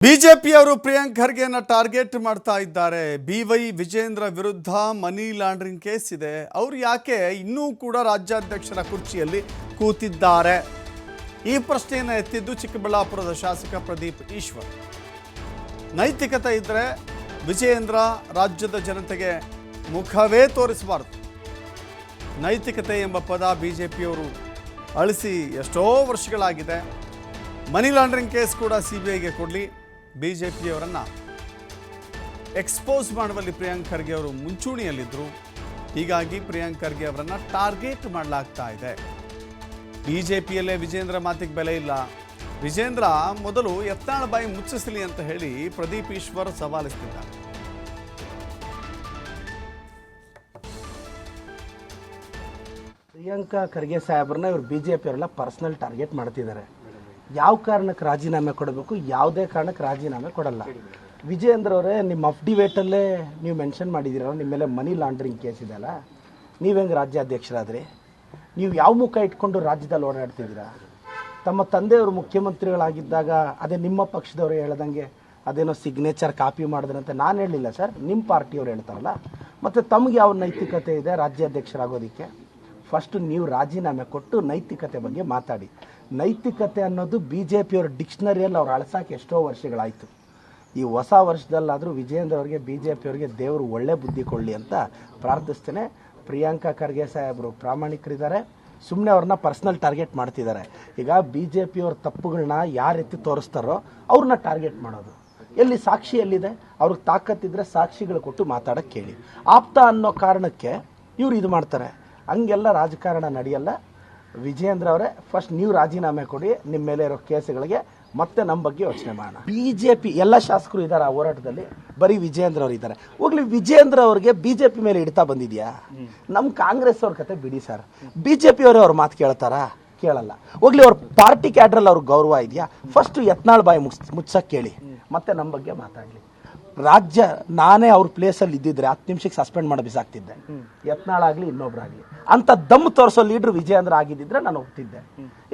ಬಿಜೆಪಿಯವರು ಪ್ರಿಯಾಂಕ್ ಖರ್ಗೆಯನ್ನ ಟಾರ್ಗೆಟ್ ಮಾಡ್ತಾ ಇದ್ದಾರೆ. ಬಿವೈ ವಿಜೇಂದ್ರ ವಿರುದ್ಧ ಮನಿ ಲಾಂಡ್ರಿಂಗ್ ಕೇಸ್ ಇದೆ. ಅವರು ಯಾಕೆ ಇನ್ನೂ ಕೂಡ ರಾಜ್ಯಾಧ್ಯಕ್ಷರ ಕುರ್ಚಿಯಲ್ಲಿ ಕೂತಿದ್ದಾರೆ? ಈ ಪ್ರಶ್ನೆಯನ್ನು ಎತ್ತಿದ್ದು ಚಿಕ್ಕಬಳ್ಳಾಪುರದ ಶಾಸಕ ಪ್ರದೀಪ್ ಈಶ್ವರ್. ನೈತಿಕತೆ ಇದ್ದರೆ ವಿಜೇಂದ್ರ ರಾಜ್ಯದ ಜನತೆಗೆ ಮುಖವೇ ತೋರಿಸಬಾರದು. ನೈತಿಕತೆ ಎಂಬ ಪದ ಬಿಜೆಪಿಯವರು ಅಳಿಸಿ ಎಷ್ಟೋ ವರ್ಷಗಳಾಗಿದೆ. ಮನಿ ಲಾಂಡ್ರಿಂಗ್ ಕೇಸ್ ಕೂಡ ಸಿಬಿಐಗೆ ಕೊಡಲಿ. ಬಿಜೆಪಿಯವರನ್ನು ಎಕ್ಸ್ಪೋಸ್ ಮಾಡುವಲ್ಲಿ ಪ್ರಿಯಾಂಕ್ ಖರ್ಗೆ ಅವರು ಮುಂಚೂಣಿಯಲ್ಲಿದ್ದರು. ಹೀಗಾಗಿ ಪ್ರಿಯಾಂಕ್ ಖರ್ಗೆ ಅವರನ್ನು ಟಾರ್ಗೆಟ್ ಮಾಡಲಾಗ್ತಾ ಇದೆ. ಬಿಜೆಪಿಯಲ್ಲೇ ವಿಜೇಂದ್ರ ಮಾತಿಗೆ ಬೆಲೆ ಇಲ್ಲ. ವಿಜೇಂದ್ರ ಮೊದಲು ಯತ್ನಾಳ್ ಬಾಯಿ ಮುಚ್ಚಿಸಲಿ ಅಂತ ಹೇಳಿ ಪ್ರದೀಪ್ ಈಶ್ವರ್ ಸವಾಲಿಸ್ತಿದ್ದಾರೆ. ಪ್ರಿಯಾಂಕಾ ಖರ್ಗೆ ಸಾಹೇಬ್ರನ್ನ ಇವರು ಬಿಜೆಪಿಯವರೆಲ್ಲ ಪರ್ಸನಲ್ ಟಾರ್ಗೆಟ್ ಮಾಡ್ತಿದ್ದಾರೆ. ಯಾವ ಕಾರಣಕ್ಕೆ ರಾಜೀನಾಮೆ ಕೊಡಬೇಕು, ಯಾವುದೇ ಕಾರಣಕ್ಕೆ ರಾಜೀನಾಮೆ ಕೊಡಲ್ಲ. ವಿಜೇಂದ್ರ ಅವರೇ, ನಿಮ್ಮ ಅಫಿಡೇವಿಟಲ್ಲೇ ನೀವು ಮೆನ್ಷನ್ ಮಾಡಿದ್ದೀರ ನಿಮ್ಮ ಮೇಲೆ ಮನಿ ಲಾಂಡ್ರಿಂಗ್ ಕೇಸ್ ಇದೆಯಲ್ಲ, ನೀವು ಹೆಂಗೆ ರಾಜ್ಯಾಧ್ಯಕ್ಷರಾದ್ರಿ? ನೀವು ಯಾವ ಮುಖ ಇಟ್ಕೊಂಡು ರಾಜ್ಯದಲ್ಲಿ ಓಡಾಡ್ತಿದ್ದೀರಾ? ತಮ್ಮ ತಂದೆಯವರು ಮುಖ್ಯಮಂತ್ರಿಗಳಾಗಿದ್ದಾಗ ಅದೇ ನಿಮ್ಮ ಪಕ್ಷದವರು ಹೇಳ್ದಂಗೆ ಅದೇನೋ ಸಿಗ್ನೇಚರ್ ಕಾಪಿ ಮಾಡಿದ್ರಂತೆ ನಾನು ಹೇಳಲಿಲ್ಲ ಸರ್, ನಿಮ್ಮ ಪಾರ್ಟಿಯವ್ರು ಹೇಳ್ತಾರಲ್ಲ. ಮತ್ತು ತಮಗೆ ಯಾವ ನೈತಿಕತೆ ಇದೆ ರಾಜ್ಯಾಧ್ಯಕ್ಷರಾಗೋದಕ್ಕೆ? ಫಸ್ಟು ನೀವು ರಾಜೀನಾಮೆ ಕೊಟ್ಟು ನೈತಿಕತೆ ಬಗ್ಗೆ ಮಾತಾಡಿ. ನೈತಿಕತೆ ಅನ್ನೋದು ಬಿಜೆಪಿಯವ್ರ ಡಿಕ್ಷನರಿಯಲ್ಲಿ ಅವ್ರು ಅಳಸಾಕೆ ಎಷ್ಟೋ ವರ್ಷಗಳಾಯಿತು. ಈ ಹೊಸ ವರ್ಷದಲ್ಲಾದರೂ ವಿಜೇಂದ್ರ ಅವರಿಗೆ ಬಿಜೆಪಿಯವ್ರಿಗೆ ದೇವರು ಒಳ್ಳೆ ಬುದ್ಧಿ ಕೊಡಲಿ ಅಂತ ಪ್ರಾರ್ಥಿಸ್ತೇನೆ. ಪ್ರಿಯಾಂಕಾ ಖರ್ಗೆ ಸಾಹೇಬರು ಪ್ರಾಮಾಣಿಕರಿದ್ದಾರೆ, ಸುಮ್ಮನೆ ಅವ್ರನ್ನ ಪರ್ಸ್ನಲ್ ಟಾರ್ಗೆಟ್ ಮಾಡ್ತಿದ್ದಾರೆ. ಈಗ ಬಿಜೆಪಿಯವ್ರ ತಪ್ಪುಗಳನ್ನ ಯಾರು ಎತ್ತಿ ತೋರಿಸ್ತಾರೋ ಅವ್ರನ್ನ ಟಾರ್ಗೆಟ್ ಮಾಡೋದು. ಎಲ್ಲಿ ಸಾಕ್ಷಿ ಎಲ್ಲಿದೆ? ಅವ್ರಿಗೆ ತಾಕತ್ತಿದ್ರೆ ಸಾಕ್ಷಿಗಳು ಕೊಟ್ಟು ಮಾತಾಡೋಕ್ಕೆ ಕೇಳಿ. ಆಪ್ತ ಅನ್ನೋ ಕಾರಣಕ್ಕೆ ಇವ್ರು ಇದು ಮಾಡ್ತಾರೆ. ಹಂಗೆಲ್ಲ ರಾಜಕಾರಣ ನಡೆಯಲ್ಲ. ವಿಜೇಂದ್ರ ಅವರೇ, ಫಸ್ಟ್ ನೀವು ರಾಜೀನಾಮೆ ಕೊಡಿ. ನಿಮ್ಮ ಮೇಲೆ ಇರೋ ಕೇಸುಗಳಿಗೆ ಮತ್ತೆ ನಮ್ಮ ಬಗ್ಗೆ ಯೋಚನೆ ಮಾಡೋಣ. ಬಿಜೆಪಿ ಎಲ್ಲ ಶಾಸಕರು ಇದ್ದಾರೆ ಆ ಹೋರಾಟದಲ್ಲಿ, ಬರೀ ವಿಜೇಂದ್ರ ಅವರು ಇದ್ದಾರೆ. ಹೋಗ್ಲಿ, ವಿಜೇಂದ್ರ ಅವ್ರಿಗೆ ಬಿಜೆಪಿ ಮೇಲೆ ಹಿಡಿತಾ ಬಂದಿದ್ಯಾ? ನಮ್ಮ ಕಾಂಗ್ರೆಸ್ ಅವ್ರ ಕತೆ ಬಿಡಿ ಸರ್. ಬಿಜೆಪಿ ಅವರೇ ಅವ್ರ ಮಾತು ಕೇಳ್ತಾರಾ? ಕೇಳಲ್ಲ. ಹೋಗ್ಲಿ, ಅವ್ರ ಪಾರ್ಟಿ ಕ್ಯಾಡ್ರಲ್ಲಿ ಅವ್ರಿಗೆ ಗೌರವ ಇದೆಯಾ? ಫಸ್ಟ್ ಯತ್ನಾಳ್ ಬಾಯಿ ಮುಚ್ಚಕ್ಕೆ ಕೇಳಿ, ಮತ್ತೆ ನಮ್ಮ ಬಗ್ಗೆ ಮಾತಾಡಲಿ. ರಾಜ್ಯ ನಾನೇ ಅವ್ರ ಪ್ಲೇಸಲ್ಲಿ ಇದ್ದಿದ್ರೆ 10 ನಿಮಿಷಕ್ಕೆ ಸಸ್ಪೆಂಡ್ ಮಾಡಿ ಬಿಸಾಕ್ತಿದ್ದೆ, ಯತ್ನಾಳಾಗಲಿ ಇನ್ನೊಬ್ರಾಗಲಿ. ಅಂತ ದಮ್ಮು ತೋರಿಸೋ ಲೀಡ್ರು ವಿಜೇಂದ್ರ ಆಗಿದ್ದಿದ್ರೆ ನಾನು ಹೋಗ್ತಿದ್ದೆ.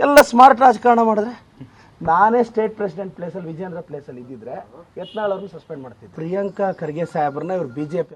ಎಲ್ಲ ಸ್ಮಾರ್ಟ್ ರಾಜಕಾರಣ ಮಾಡಿದ್ರೆ ನಾನೇ ಸ್ಟೇಟ್ ಪ್ರೆಸಿಡೆಂಟ್ ಪ್ಲೇಸಲ್ಲಿ ವಿಜೇಂದ್ರ ಪ್ಲೇಸಲ್ಲಿ ಇದ್ದಿದ್ರೆ ಯತ್ನಾಳ್ ಅವ್ರನ್ನ ಸಸ್ಪೆಂಡ್ ಮಾಡ್ತಿದ್ದೆ. ಪ್ರಿಯಾಂಕಾ ಖರ್ಗೆ ಸಾಹೇಬ್ರನ್ನ ಇವ್ರು ಬಿಜೆಪಿ